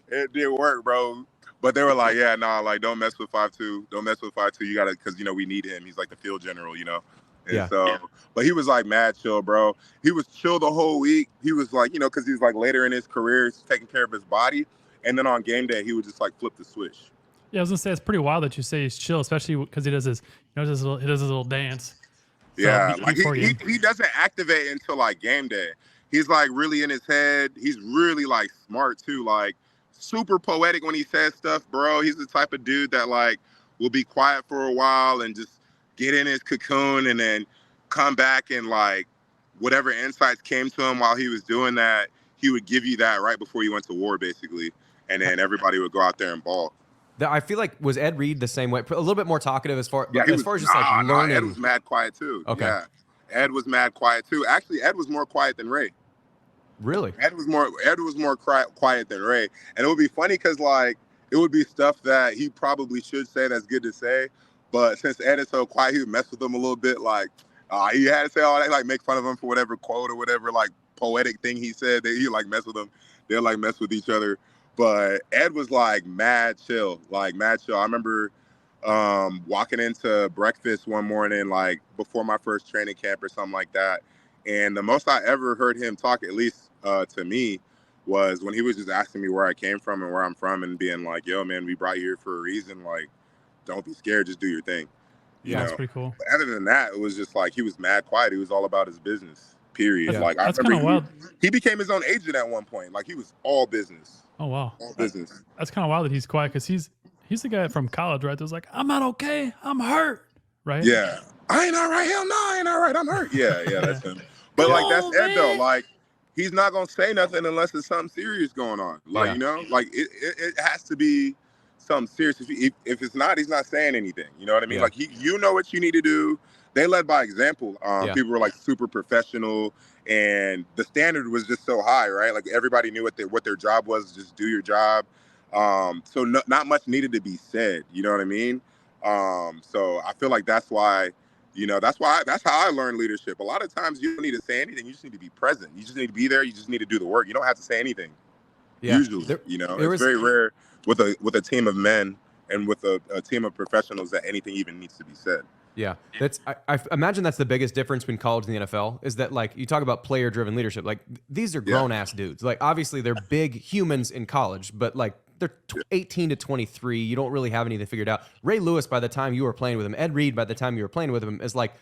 It didn't work, bro. But they were like, yeah, nah, like don't mess with 5-2. Don't mess with 5-2. You got to, because we need him. He's like the field general, And so, but he was like mad chill, bro. He was chill the whole week. He was like, because he's like later in his career, he's taking care of his body. And then on game day, he would just like flip the switch. Yeah, I was gonna say it's pretty wild that you say he's chill, especially because he does his little dance. So yeah, like he doesn't activate until like game day. He's like really in his head. He's really like smart too, like super poetic when he says stuff, bro. He's the type of dude that like will be quiet for a while and just get in his cocoon and then come back and like whatever insights came to him while he was doing that, he would give you that right before he went to war, basically. And then everybody would go out there and ball. I feel like, was Ed Reed the same way? A little bit more talkative as far as just like learning. Ed was mad quiet too. Okay. Yeah. Ed was mad quiet too. Actually, Ed was more quiet than Ray. Really? Ed was more quiet than Ray. And it would be funny because like it would be stuff that he probably should say that's good to say. But since Ed is so quiet, he would mess with him a little bit. Like he had to say all that, like make fun of him for whatever quote or whatever like poetic thing he said. That he like mess with him. They'll like mess with each other. But Ed was like mad chill, like mad chill. I remember walking into breakfast one morning, like before my first training camp or something like that. And the most I ever heard him talk, at least to me, was when he was just asking me where I came from and where I'm from and being like, yo, man, we brought you here for a reason. Like, don't be scared. Just do your thing. Yeah, that's pretty cool. But other than that, it was just like he was mad quiet. He was all about his business, period. Yeah. Like, that's I kind of remember wild. he became his own agent at one point. Like, he was all business. Oh, wow. All business. That's kind of wild that he's quiet because he's the guy from college, right? That was like, I'm not okay. I'm hurt, right? Yeah. I ain't all right. Hell no, I ain't all right. I'm hurt. Yeah, that's him. But, like, that's Ed, though. Like, he's not going to say nothing unless there's something serious going on. Like, you know? Like, it has to be something serious. If it's not, he's not saying anything. You know what I mean? Like, you know what you need to do. They led by example. People were, like, super professional. And the standard was just so high, right? Like, everybody knew what their job was. Just do your job. So not much needed to be said. You know what I mean? So I feel like that's why, that's how I learned leadership. A lot of times you don't need to say anything. You just need to be present. You just need to be there. You just need to do the work. You don't have to say anything. Yeah. Usually, it's very rare with a team of men and with a team of professionals that anything even needs to be said. Yeah, I imagine that's the biggest difference between college and the NFL is that, like, you talk about player-driven leadership. Like, these are grown-ass dudes. Like, obviously they're big humans in college, but like they're 18 to 23. You don't really have anything figured out. Ray Lewis, by the time you were playing with him, Ed Reed, by the time you were playing with him, is like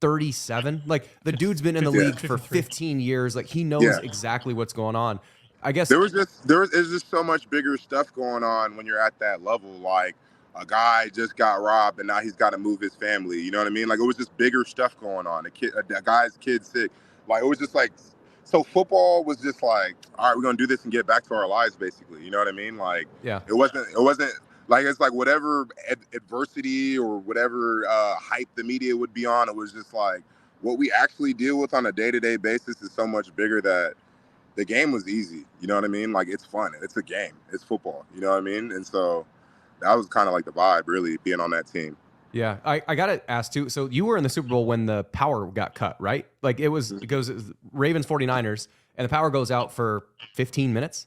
37. Like, the dude's been in the league for 15 years. Like, he knows exactly what's going on. I guess there's just so much bigger stuff going on when you're at that level. Like, a guy just got robbed and now he's got to move his family. You know what I mean? Like, it was just bigger stuff going on. A guy's kid sick. Like, it was just like, so football was just like, all right, we're going to do this and get back to our lives, basically. You know what I mean? Like, it wasn't like, it's like whatever adversity or whatever hype the media would be on. It was just like what we actually deal with on a day-to-day basis is so much bigger that the game was easy. You know what I mean? Like, it's fun. It's a game. It's football. You know what I mean? And so that was kind of like the vibe, really, being on that team. Yeah, I got to ask, too. So you were in the Super Bowl when the power got cut, right? Like, it goes Ravens 49ers, and the power goes out for 15 minutes.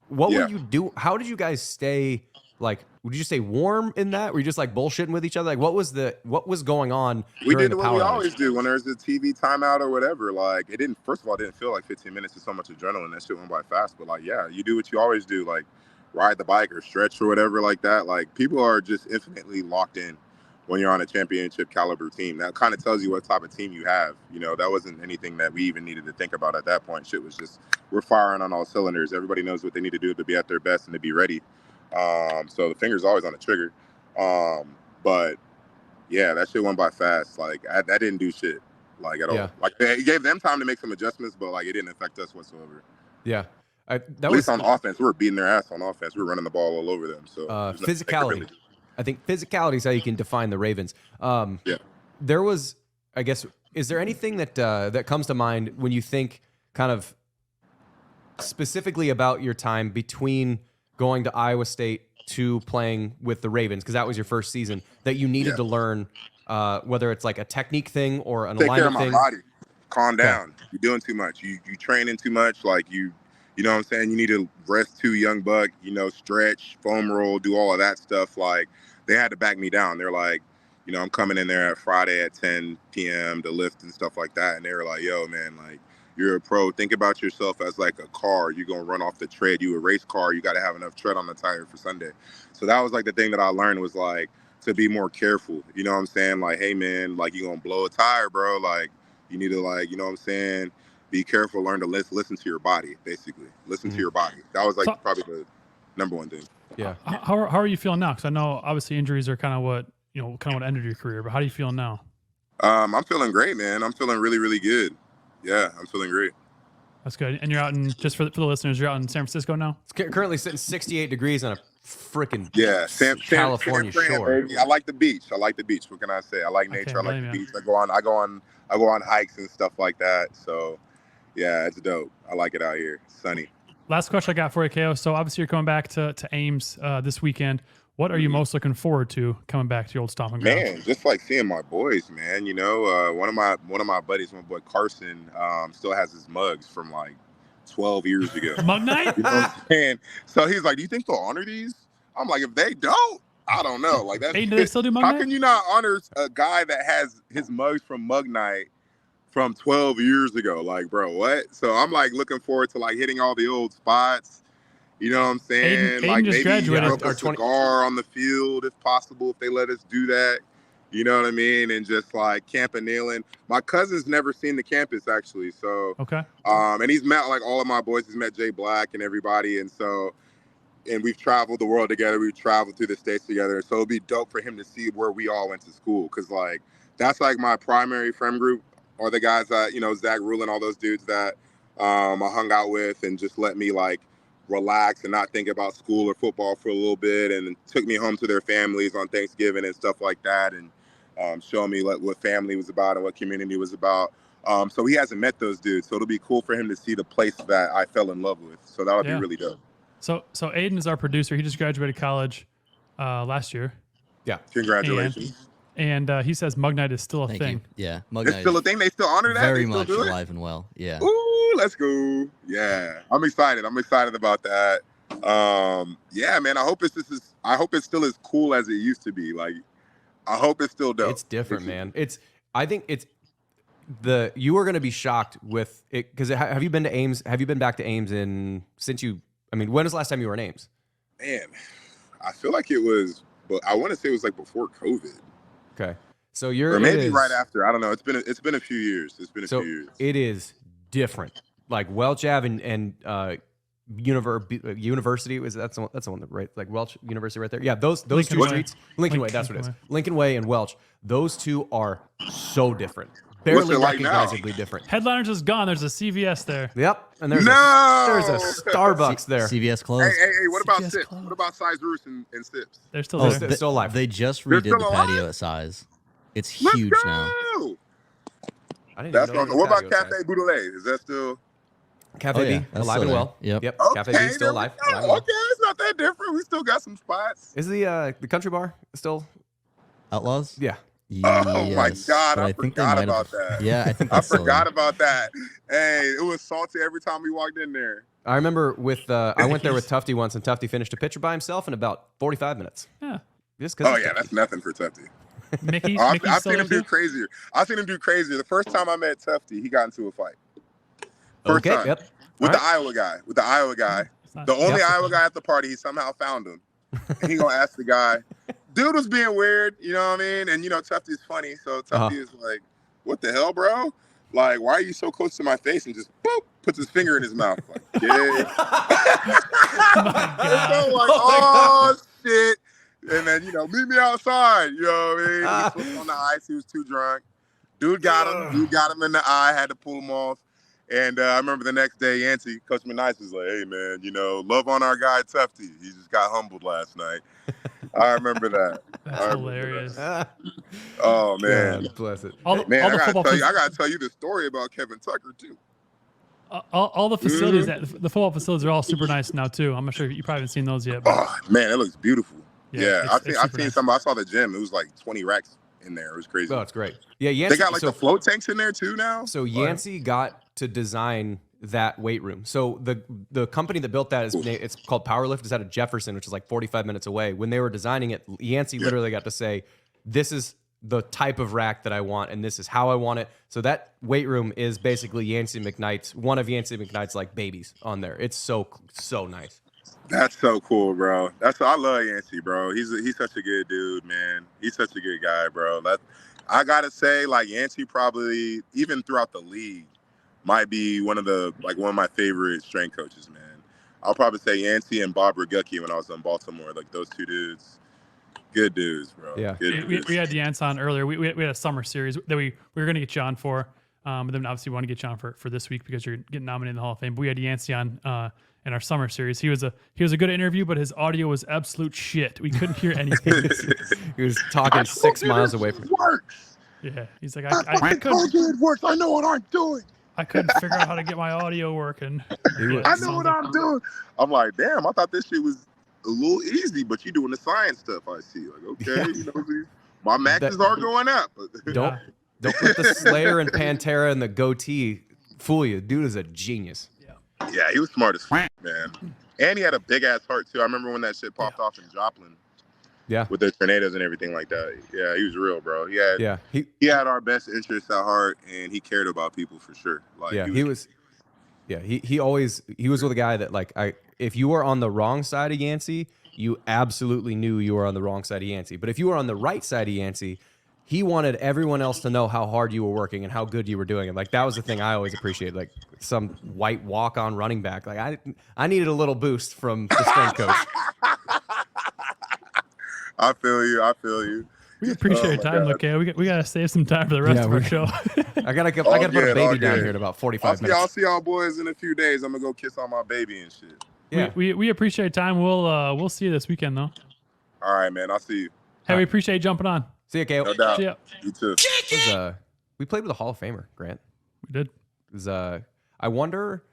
What would you do? How did you guys stay, like, would you stay warm in that? Were you just, like, bullshitting with each other? Like, what was going on We during did the what power we outage? always do when there's a TV timeout or whatever. Like, first of all, it didn't feel like 15 minutes. It's so much adrenaline. That shit went by fast. But, like, yeah, you do what you always do. Like, ride the bike or stretch or whatever like that. Like, people are just infinitely locked in when you're on a championship caliber team. That kind of tells you what type of team you have. That wasn't anything that we even needed to think about at that point. Shit was just, we're firing on all cylinders. Everybody knows what they need to do to be at their best and to be ready. So the finger's always on the trigger. But yeah, that shit went by fast. Like, that didn't do shit, like, at all. Like, it gave them time to make some adjustments, but like, it didn't affect us whatsoever. Yeah. At least on offense, we were beating their ass on offense. We were running the ball all over them. So physicality. I think physicality is how you can define the Ravens. There was, I guess, is there anything that comes to mind when you think kind of specifically about your time between going to Iowa State to playing with the Ravens, because that was your first season, that you needed to learn, whether it's like a technique thing or an alignment thing? Take care of my body. Calm down. You're doing too much. You training too much. Like, you know what I'm saying? You need to rest too, young buck, stretch, foam roll, do all of that stuff. Like, they had to back me down. They're like, I'm coming in there at Friday at 10 p.m. to lift and stuff like that. And they were like, yo, man, like, you're a pro. Think about yourself as like a car. You're going to run off the tread. You a race car. You got to have enough tread on the tire for Sunday. So that was like the thing that I learned was like to be more careful. You know what I'm saying? Like, hey, man, like, you're going to blow a tire, bro. Like, you need to, like, you know what I'm saying? Be careful. Learn to listen to your body, basically. Listen to your body. That was like probably the number one thing. Yeah. How are you feeling now? Because I know obviously injuries are kind of what ended your career. But how do you feel now? I'm feeling great, man. I'm feeling really, really good. Yeah, I'm feeling great. That's good. And you're out in, just for the listeners, you're out in San Francisco now? It's currently sitting 68 degrees on a freaking California shore. Baby. I like the beach. What can I say? I like nature. I like the beach. I go on hikes and stuff like that. So yeah, it's dope. I like it out here. It's sunny. Last question I got for you, KO. So obviously you're coming back to Ames this weekend. What are you most looking forward to coming back to your old stomping grounds? Man, just like seeing my boys, man. You know, one of my buddies, my boy Carson, still has his mugs from like 12 years ago. Mug night? You know what I'm saying? So he's like, "Do you think they'll honor these?" I'm like, "If they don't, I don't know." Like that's Hey, do they still do mug how night? can you not honor a guy that has his mugs from Mug Night from 12 years ago? Like, bro, what? So I'm like looking forward to like hitting all the old spots. You know what I'm saying? Aiden like just maybe graduated. smoke a cigar on the field if possible, if they let us do that. You know what I mean? And just like camping, kneeling. My cousin's never seen the campus actually, so Okay. and he's met like all of my boys. He's met Jay Black and everybody, and we've traveled the world together. We've traveled through the states together, so it'd be dope for him to see where we all went to school, because like that's like my primary friend group, are the guys that Zach Rulin, all those dudes that I hung out with and just let me like relax and not think about school or football for a little bit, and took me home to their families on Thanksgiving and stuff like that, and showing me like what family was about and what community was about. So he hasn't met those dudes, so it'll be cool for him to see the place that I fell in love with. So that would be really dope. So Aiden is our producer. He just graduated college last year. Yeah. Congratulations. And he says Mug Night is still a Thank thing. you. Yeah, Mug It's Night still is a thing. They still honor that. very They still much do it? alive and well. Yeah. Ooh, let's go. Yeah, I'm excited. I'm excited about that. Yeah, man. I hope it's still as cool as it used to be. Like, I hope it's still dope. It's different, man. I think you are going to be shocked with it, because have you been to Ames? Have you been back to Ames when was the last time you were in Ames? Man, I feel like it was, but I want to say it was like before COVID. Okay. So or maybe right after. I don't know. It's been a few years. It's been a few years. It is different. Like Welch Ave and University, that's the one that, right? Like Welch University right there. Yeah, those Lincoln two Way. streets. Lincoln Way, that's what it is. Lincoln Way and Welch. Those two are so different. What's Barely it like now? recognizably different. Headliners is gone. There's a CVS there. Yep. And there's a Starbucks there. CVS closed. Hey, what about CVS Sips? closed. What about Size Roos and Sips? They're still Oh, there. still alive. They just They're redid still the alive? patio at Size. It's Let's huge now. go! I didn't That's even know what. there was What about patio Cafe size. Boudelet? Is that still? Cafe Oh, yeah, B, that's alive still and there. well. Yep. Yep. Okay, Cafe B still there we alive. go. alive and well. Okay, it's not that different. We still got some spots. Is the country bar still? Outlaws? Yeah. Oh my Yes, God, but I think they forgot might about have. that. Yeah, I think I that's still forgot there. about that. Hey, it was salty every time we walked in there. I remember I went there with Tufty once, and Tufty finished a pitcher by himself in about 45 minutes. Yeah. Just 'cause Oh it's yeah, that's nothing for Tufty. Mickey's I've still seen him there do too? crazier. I've seen him do crazier. The first time I met Tufty, he got into a fight. First okay. time. Yep. With All the right. Iowa guy. With the Iowa guy. It's not- The only Yep. Iowa guy at the party, he somehow found him. And he gonna ask the guy. Dude was being weird, you know what I mean? And Tufty's funny, so Tufty is like, "What the hell, bro? Like, why are you so close to my face?" And just boop, puts his finger in his mouth. Like, yeah. So like, oh shit. And then, meet me outside. You know what I mean? He slipped on the ice. He was too drunk. Dude got him. Dude got him in the eye. Had to pull him off. And I remember the next day, Yancey, Coach McNice was like, "Hey, man, love on our guy Tufty. He just got humbled last night." I remember that. That's hilarious. Oh, man. God bless it. All the I football gotta tell you the story about Kevin Tucker, too. all the facilities the football facilities are all super nice now too. I'm not sure you probably haven't seen those yet. But Oh, man, it looks beautiful. Yeah, I've it's seen super nice. some. I saw the gym. It was like 20 racks in there. It was crazy. Oh, it's great. Yeah, Yancey. They got like the float tanks in there, too, now. So Yancey got to design that weight room. So the company that built that it's called Powerlift. It's out of Jefferson, which is like 45 minutes away. When they were designing it, Yancey literally got to say, "This is the type of rack that I want, and this is how I want it." So that weight room is basically one of Yancey McKnight's like babies on there. It's so nice. That's so cool, bro. I love Yancey, bro. He's such a good dude, man. He's such a good guy, bro. I gotta say, like, Yancey probably, even throughout the league, might be one of my favorite strength coaches, man. I'll probably say Yancey and Bob Regucki when I was in Baltimore. Like, those two dudes, good dudes, bro. Yeah. Good we dudes. had Yance on earlier. We had a summer series that we were going to get you on for, but then obviously we want to get you on for this week because you're getting nominated in the Hall of Fame. But we had Yancey on in our summer series. He was a good interview, but his audio was absolute shit. We couldn't hear anything. He was talking 6 miles away from. Works. Yeah, he's like, I I told you it works. I know what I'm doing. I couldn't figure out how to get my audio working. He was- I know what I'm doing. I'm like, damn, I thought this shit was a little easy, but you doing the science stuff. I see. Like, okay, you know, my matches are going up. Don't let the Slayer and Pantera and the goatee fool you. Dude is a genius. Yeah, he was smart as man. And he had a big ass heart too. I remember when that shit popped off in Joplin. Yeah. With the tornadoes and everything like that. Yeah, he was real, bro. He had our best interests at heart, and he cared about people for sure. Like, he was with a guy that, like, if you were on the wrong side of Yancey, you absolutely knew you were on the wrong side of Yancey. But if you were on the right side of Yancey, he wanted everyone else to know how hard you were working and how good you were doing. And like, that was the thing I always appreciated. Like, some white walk-on running back. Like, I needed a little boost from the strength coach. I feel you. We appreciate your time, okay? We gotta save some time for the rest of our show. I gotta put a baby down here in about 45 minutes. I'll see y'all boys in a few days. I'm gonna go kiss on my baby and shit. Yeah. We appreciate your time. We'll see you this weekend though. All right, man. I'll see you. Hey, we appreciate you jumping on. See you, Kale. No doubt. See ya. You too. We played with a Hall of Famer, Grant. We did. It was, I wonder,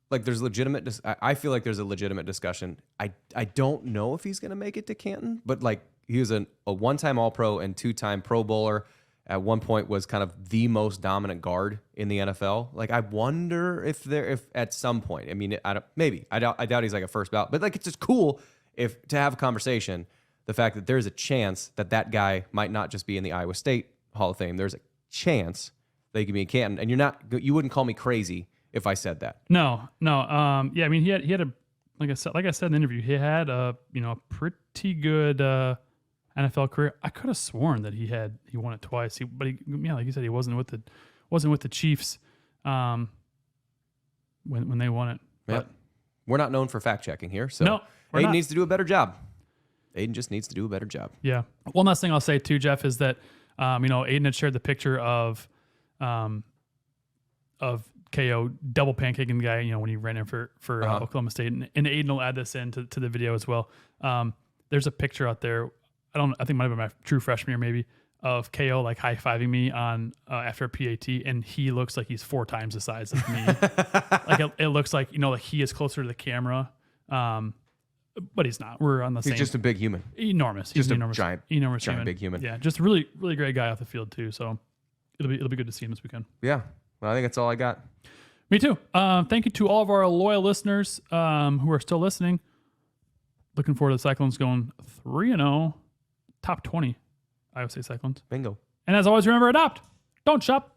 like, there's legitimate. I feel like there's a legitimate discussion. I don't know if he's gonna make it to Canton, but like, he was a one-time All-Pro and two-time Pro Bowler. At one point was kind of the most dominant guard in the NFL. Like, I wonder if at some point, I mean, I doubt he's like a first ballot, but like, it's just cool to have a conversation. The fact that there's a chance that guy might not just be in the Iowa State Hall of Fame. There's a chance that he could be in Canton, and you wouldn't call me crazy if I said that. No. Yeah, I mean, he had a like I said in the interview, he had a pretty good NFL career. I could have sworn that he won it twice. Like you said, he wasn't with the Chiefs when they won it. Yep. We're not known for fact checking here, so no, Aiden needs to do a better job. Aiden just needs to do a better job. Yeah. One last thing I'll say too, Jeff, is that Aiden had shared the picture of KO double pancaking the guy, when he ran in for Oklahoma State, and Aiden will add this in to the video as well. There's a picture out there. I think it might have been my true freshman year maybe, of KO like high-fiving me on after a PAT, and he looks like he's 4 times the size of me. Like it looks like like he is closer to the camera, but he's not. We're on the same. He's just a big human. Enormous. Just he's a giant human. big human. Yeah, just a really really great guy off the field too. So it'll be good to see him this weekend. Yeah, well, I think that's all I got. Me too. Thank you to all of our loyal listeners who are still listening. Looking forward to the Cyclones going 3-0. Top 20, Iowa State Cyclones. Bingo. And as always, remember, adopt. Don't shop.